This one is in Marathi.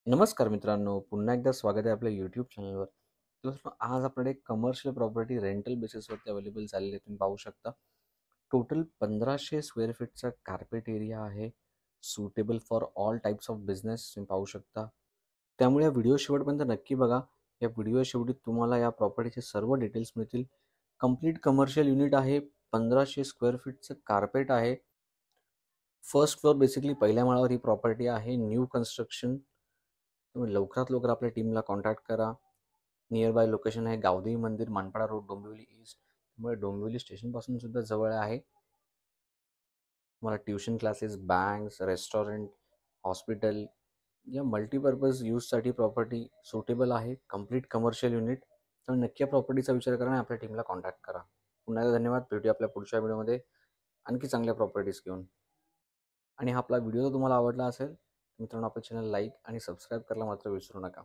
नमस्कार मित्रांनो, पुन्हा एकदा स्वागत आहे आपल्या यूट्यूब चॅनलवर. तर आज आपल्याकडे कमर्शियल प्रॉपर्टी रेंटल बेसिसवरती अवेलेबल झालेली आहे. तुम्ही पाहू शकता. टोटल 1500 स्क्वेअर फीटचा कार्पेट एरिया आहे. Suitable for all types of business तुम्ही पाहू शकता. त्यामुळे या व्हिडिओ शेवटपर्यंत नक्की बघा. या व्हिडिओ शेवटी तुम्हाला या प्रॉपर्टीचे सर्व डिटेल्स मिळतील. कंप्लीट कमर्शियल युनिट आहे. 1500 स्क्वेअर फीटचं कार्पेट आहे. फर्स्ट फ्लोअर बेसिकली पहिल्या माळावर ही प्रॉपर्टी आहे. New construction. तुम्ही लवकरात लवकर आपल्या टीमला कॉन्टॅक्ट करा. नियर बाय लोकेशन आहे गावदेवी मंदिर, मानपाडा रोड, डोंबिवली ईस्ट. त्यामुळे डोंबिवली स्टेशनपासून सुद्धा जवळ आहे. तुम्हाला tuition classes, banks, restaurant, hospital या मल्टीपर्पज यूजसाठी प्रॉपर्टी सुटेबल आहे. Complete commercial unit. तर नक्की या प्रॉपर्टीचा विचार करा आणि आपल्या टीमला कॉन्टॅक्ट करा. पुन्हा एकदा धन्यवाद. भेटूया आपल्या पुढच्या व्हिडिओमध्ये आणखी चांगल्या प्रॉपर्टीज घेऊन. आणि हा आपला व्हिडिओ जर तुम्हाला आवडला असेल तर मित्रांनो, आपल्या चॅनल लाईक आणि सबस्क्राईब करायला मात्र विसरू नका.